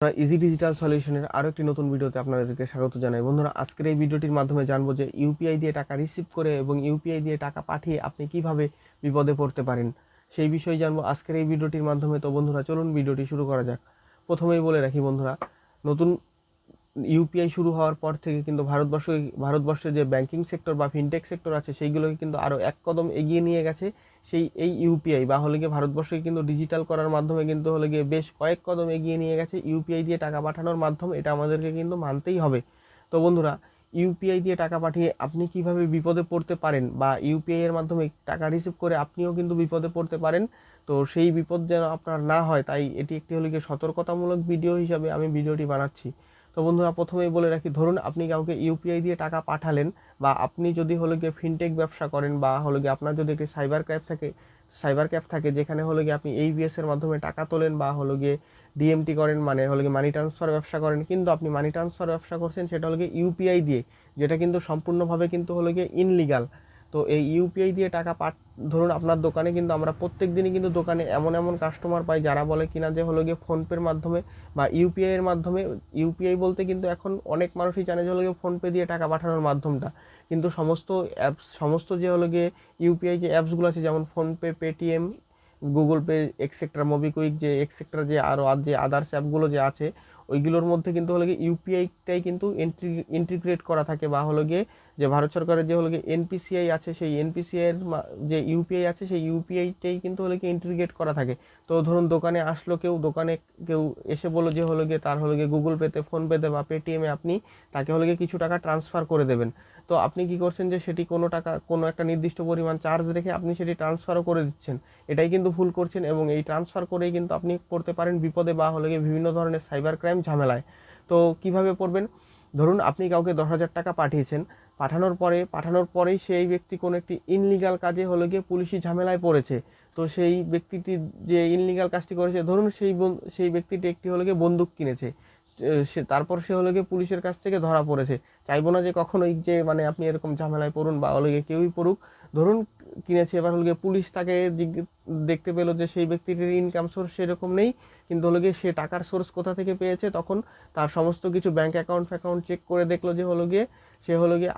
আমরা easy digital সলিউশনের আরও একটি নতুন ভিডিওতে আপনাদেরকে স্বাগত জানাই। বন্ধুরা, আজকের এই ভিডিওটির মাধ্যমে জানবো যে ইউপিআই দিয়ে টাকা রিসিভ করে এবং ইউপিআই দিয়ে টাকা পাঠিয়ে আপনি কিভাবে বিপদে পড়তে পারেন সেই বিষয়ে জানবো আজকের এই ভিডিওটির মাধ্যমে। তো বন্ধুরা, চলুন ভিডিওটি শুরু করা যাক। প্রথমেই বলে রাখি বন্ধুরা, নতুন ইউপিআই শুরু হওয়ার পর থেকে কিন্তু ভারতবর্ষে যে ব্যাংকিং সেক্টর বা ফিনটেক সেক্টর আছে সেইগুলোকে কিন্তু আরও এক কদম এগিয়ে নিয়ে গেছে। এই ইউপিআই বা হলে গিয়ে ভারতবর্ষকে কিন্তু ডিজিটাল করার মাধ্যমে কিন্তু হলে গিয়ে বেশ কয়েক কদম এগিয়ে নিয়ে গেছে ইউপিআই দিয়ে টাকা পাঠানোর মাধ্যম। এটা আমাদেরকে কিন্তু মানতেই হবে। তো বন্ধুরা, ইউপিআই দিয়ে টাকা পাঠিয়ে আপনি কিভাবে বিপদে পড়তে পারেন বা ইউপিআই এর মাধ্যমে টাকা রিসিভ করে আপনিও কিন্তু বিপদে পড়তে পারেন। তো সেই বিপদ যেন আপনার না হয়, তাই এটি একটি হলে গিয়ে সতর্কতামূলক ভিডিও হিসাবে আমি ভিডিওটি বানাচ্ছি। তো বন্ধুরা, প্রথমেই বলে রাখি, ধরুন আপনি কাউকে ইউপিআই দিয়ে টাকা পাঠালেন বা আপনি যদি হলো গিয়ে ফিনটেক ব্যবসা করেন বা হলো গিয়ে আপনার যদি একটি সাইবার ক্যাফ থাকে যেখানে হলো গিয়ে আপনি এইবিএস এর মাধ্যমে টাকা তোলেন বা হলো গিয়ে ডিএমটি করেন, মানে হলো গিয়ে মানি ট্রান্সফার ব্যবসা করেন, কিন্তু আপনি মানি ট্রান্সফার ব্যবসা করছেন সেটা হলো গিয়ে ইউপিআই দিয়ে, যেটা কিন্তু সম্পূর্ণভাবে কিন্তু হলো গিয়ে ইনলিগাল। তো এই ইউপিআই দিয়ে টাকা ধরুন আপনার দোকানে কিন্তু আমরা প্রত্যেক দিনই কিন্তু দোকানে এমন এমন কাস্টমার পাই যারা বলে কিনা যে হলো গিয়ে ফোনপের মাধ্যমে বা ইউপিআই এর মাধ্যমে, ইউপিআই বলতে কিন্তু এখন অনেক মানুষই জানে যে হলো গিয়ে ফোনপে দিয়ে টাকা পাঠানোর মাধ্যমটা, কিন্তু সমস্ত যে হলো গিয়ে ইউপিআই যে অ্যাপসগুলো আছে যেমন PhonePe, Paytm, Google pay, etcetera, MobiKwik, যে এক্সেট্রা যে আরও যে আদার্স অ্যাপগুলো যে আছে ওইগুলোর মধ্যে কিন্তু হলো গিয়ে ইউপিআইটাই কিন্তু ইন্টিগ্রেট করা থাকে বা হলো গিয়ে যে ভারত সরকারের যে হলো গিয়ে এনপিসিআই আছে সেই এনপিসিআই এর যে ইউপিআই আছে সেই ইউপিআইটাই কিন্তু হলো গিয়ে ইন্টিগ্রেট করা থাকে। তো ধরুন দোকানে কেউ এসে বললো যে হলো গিয়ে তার হলো গিয়ে গুগল পেতে, ফোনপেতে বা পেটিএমে আপনি তাকে হলো গিয়ে কিছু টাকা ট্রান্সফার করে দেবেন। তো আপনি কি করছেন যে সেটি কোনো একটা নির্দিষ্ট পরিমাণ চার্জ রেখে আপনি সেটি ট্রান্সফারও করে দিচ্ছেন। এটাই কিন্তু ভুল করছেন এবং এই ট্রান্সফার করেই কিন্তু আপনি পড়তে পারেন বিপদে বা হলে গিয়ে বিভিন্ন ধরনের সাইবার ক্রাইম ঝামেলায়। তো কিভাবে পড়বেন? ধরুন আপনি কাউকে 10,000 টাকা পাঠিয়েছেন, পাঠানোর পরেই সেই ব্যক্তি কোনো একটি ইনলিগাল কাজে হলে গিয়ে পুলিশি ঝামেলায় পড়েছে। তো সেই ব্যক্তিটি যে ইনলিগাল কাজটি করেছে, ধরুন সেই ব্যক্তিটি একটি হলে গিয়ে বন্দুক কিনেছে, তারপর সে হলে গিয়ে পুলিশের কাছ থেকে ধরা পড়েছে। চাইবো না যে কখনোই যে মানে আপনি এরকম ঝামেলায় পড়ুন বা হলে গিয়ে কেউই পড়ুক। ধরুন কিনেছে, এবার হলো গিয়ে পুলিশ তাকে দেখতে পেলো যে সেই ব্যক্তিটির ইনকাম সোর্স সেরকম নেই, কিন্তু হলো গিয়ে সে টাকার সোর্স কোথা থেকে পেয়েছে, তখন তার সমস্ত কিছু ব্যাংক অ্যাকাউন্ট চেক করে দেখলো যে হলো গিয়ে সে হলো গিয়ে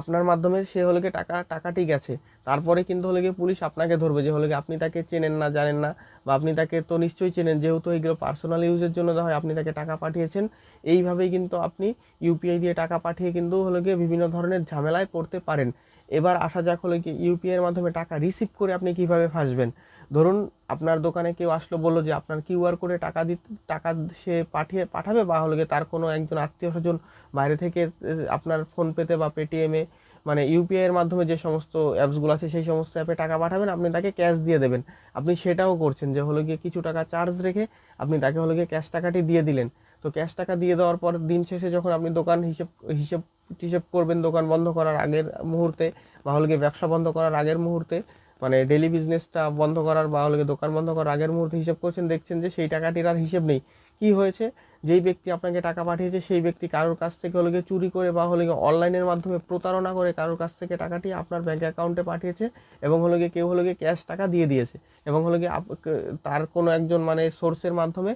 আপনার মাধ্যমে সে হলো গিয়ে টাকাটি গেছে। তারপরে কিন্তু হলো গিয়ে পুলিশ আপনাকে ধরবে যে হলো গিয়ে আপনি তাকে চেনেন না, জানেন না, বা আপনি তাকে তো নিশ্চয়ই চেনেন যেহেতু এগুলো পার্সোনাল ইউজের জন্য হয়, আপনি তাকে টাকা পাঠিয়েছেন। এইভাবেই কিন্তু আপনি ইউপিআই দিয়ে টাকা পাঠিয়ে কিন্তু হলো গিয়ে বিভিন্ন ধরনের ঝামেলায় পড়তে পারেন। এবার আসা যাক হলো গিয়ে ইউপিআই এর মাধ্যমে টাকা রিসিভ করে আপনি কিভাবে ফাঁসবেন। ধরুন আপনার দোকানে কেউ আসলো, বললো যে আপনার কিউআর কোডে টাকা সে পাঠাবে বা হলো গিয়ে তার কোনো একজন আত্মীয় স্বজন বাইরে থেকে আপনার ফোনপেতে বা পেটিএমে, মানে ইউপিআই এর মাধ্যমে যে সমস্ত অ্যাপসগুলো আছে সেই সমস্ত অ্যাপে টাকা পাঠাবেন, আপনি তাকে ক্যাশ দিয়ে দেবেন। আপনি সেটাও করছেন যে হলো গিয়ে কিছু টাকা চার্জ রেখে আপনি তাকে হলো গিয়ে ক্যাশ টাকাটি দিয়ে দিলেন। তো ক্যাশ টাকা দিয়ে দেওয়ার পর দিন শেষে যখন আপনি দোকান হিসেব হিসেব করবেন দোকান বন্ধ করার আগের মুহূর্তে বা হলো গিয়ে ব্যবসা বন্ধ করার আগের মুহূর্তে, মানে ডেলি বিজনেসটা বন্ধ করার বা হলো গিয়ে দোকান বন্ধ করার আগের মুহূর্তে হিসেব করছেন, দেখছেন যে সেই টাকাটির আর হিসেব নেই। কি হয়েছে? যেই ব্যক্তি আপনাকে টাকা পাঠিয়েছে সেই ব্যক্তি কারোর কাছ থেকে হলো গিয়ে চুরি করে বা হলো গিয়ে অনলাইনের মাধ্যমে প্রতারণা করে কারোর কাছ থেকে টাকাটি আপনার ব্যাংক অ্যাকাউন্টে পাঠিয়েছে এবং হলো গিয়ে কেউ হলো গিয়ে ক্যাশ টাকা দিয়ে দিয়েছে এবং হলো গিয়ে তার কোনো একজন মানে সোর্সের মাধ্যমে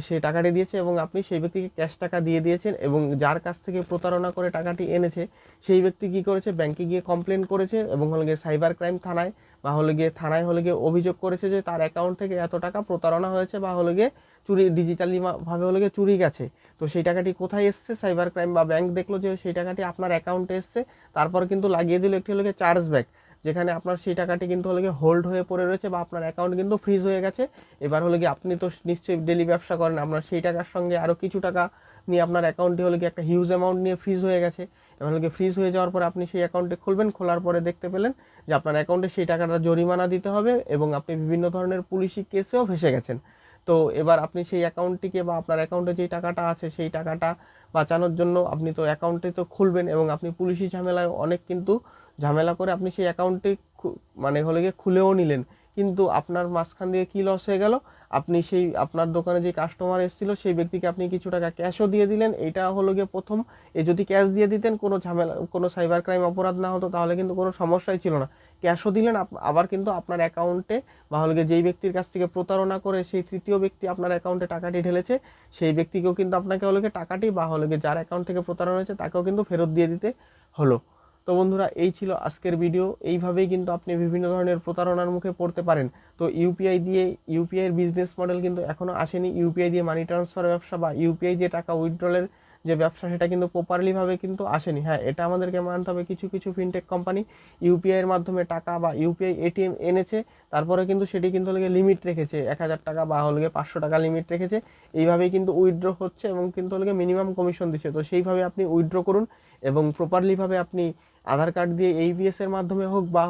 সেই টাকাটি দিয়েছে এবং আপনি সেই ব্যক্তিকে ক্যাশ টাকা দিয়ে দিয়েছেন। এবং যার কাছ থেকে প্রতারণা করে টাকাটি এনেছে সেই ব্যক্তি কী করেছে, ব্যাংকে গিয়ে কমপ্লেন করেছে এবং হলো গিয়ে সাইবার ক্রাইম থানায় বা হলো গিয়ে অভিযোগ করেছে যে তার অ্যাকাউন্ট থেকে এত টাকা প্রতারণা হয়েছে বা হলো গিয়ে ডিজিটালি ভাবে হলো গিয়ে চুরি গেছে। তো সেই টাকাটি কোথায় এসছে? সাইবার ক্রাইম বা ব্যাংক দেখলো যে সেই টাকাটি আপনার অ্যাকাউন্টে এসছে, তারপর কিন্তু লাগিয়ে দিল একটি হলো গিয়ে চার্জ ব্যাক, যেখানে আপনার সেই টাকাটি কিন্তু হলো গিয়ে হোল্ড হয়ে পড়ে রয়েছে বা আপনার অ্যাকাউন্ট কিন্তু ফ্রিজ হয়ে গেছে। এবার হলো গিয়ে আপনি তো নিশ্চয়ই ডেলি ব্যবসা করেন, আপনার সেই টাকার সঙ্গে আরও কিছু টাকা নিয়ে আপনার অ্যাকাউন্টে হলো গিয়ে একটা হিউজ অ্যামাউন্ট নিয়ে ফ্রিজ হয়ে গেছে। এবার হলো গিয়ে ফ্রিজ হয়ে যাওয়ার পরে আপনি সেই অ্যাকাউন্টে খুলবেন, খোলার পরে দেখতে পেলেন যে আপনার অ্যাকাউন্টে সেই টাকাটা জরিমানা দিতে হবে এবং আপনি বিভিন্ন ধরনের পুলিশি কেসেও ফেসে গেছেন। তো এবার আপনি সেই অ্যাকাউন্টটিকে বা আপনার অ্যাকাউন্টে যেই টাকাটা আছে সেই টাকাটা বাঁচানোর জন্য আপনি তো অ্যাকাউন্টে তো খুলবেন এবং আপনি পুলিশি ঝামেলায় অনেক কিন্তু ঝামেলা করে আপনি সেই অ্যাকাউন্টটি মানে হলে গিয়ে খুলেও নিলেন, কিন্তু আপনার মাঝখান দিয়ে কী লস হয়ে গেল, আপনি সেই আপনার দোকানে যে কাস্টমার এসেছিল সেই ব্যক্তিকে আপনি কিছু টাকা ক্যাশও দিয়ে দিলেন। এটা হলো গিয়ে প্রথম। যদি ক্যাশ দিয়ে দিতেন কোনো ঝামেলা, কোনো সাইবার ক্রাইম অপরাধ না হতো, তাহলে কিন্তু কোনো সমস্যাই ছিল না। ক্যাশও দিলেন, আবার কিন্তু আপনার অ্যাকাউন্টে বা হলো গিয়ে যেই ব্যক্তির কাছ থেকে প্রতারণা করে সেই তৃতীয় ব্যক্তি আপনার অ্যাকাউন্টে টাকাটি ঢেলেছে, সেই ব্যক্তিকেও কিন্তু আপনাকে হলো গিয়ে টাকাটি বা হলো গিয়ে যার অ্যাকাউন্ট থেকে প্রতারণা হয়েছে তাকেও কিন্তু ফেরত দিয়ে দিতে হলো। তো বন্ধুরা, এই ছিল আজকের ভিডিও। এইভাবেই কিন্তু আপনি বিভিন্ন ধরনের প্রতারণার মুখে পড়তে পারেন। তো ইউপিআই এর বিজনেস মডেল কিন্তু এখনো আসেনি। ইউপিআই দিয়ে মানি ট্রান্সফার ব্যবসা বা ইউপিআই দিয়ে টাকা উইথড্রলের যে ব্যবসা, সেটা কিন্তু প্রপারলি ভাবে কিন্তু আসেনি। হ্যাঁ, এটা আমাদেরকে মানতে হবে, কিছু কিছু ফিনটেক কোম্পানি ইউপিআই এর মাধ্যমে টাকা বা ইউপিআই এটিএম এনেছে, তারপরে কিন্তু সেটি কিন্তু লিমিট রেখেছে 1,000 টাকা বা 500 টাকা লিমিট রেখেছে। এইভাবেই কিন্তু উইথড্র হচ্ছে এবং কিন্তু মিনিমাম কমিশন দিচ্ছে। তো সেইভাবে আপনি উইথড্র করুন এবং প্রপারলি ভাবে আপনি আধার কার্ড দিয়ে এইবিএস এর মাধ্যমে হোক বা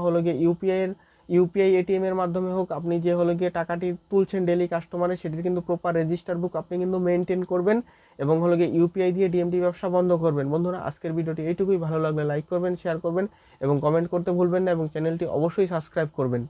ইউপিআই এটিএম এর মাধ্যমে হোক, আপনি যে টাকাটি তুলছেন ডেলি কাস্টমারের, সেটির কিন্তু প্রপার রেজিস্টার বুক আপনি কিন্তু মেনটেন করবেন এবং ইউপিআই দিয়ে ডিএমটি ব্যবসা বন্ধ করবেন। বন্ধুরা, আজকের ভিডিওটি এইটুকুই। ভালো লাগলে লাইক করবেন, শেয়ার করবেন এবং কমেন্ট করতে ভুলবেন না এবং চ্যানেলটি অবশ্যই সাবস্ক্রাইব করবেন।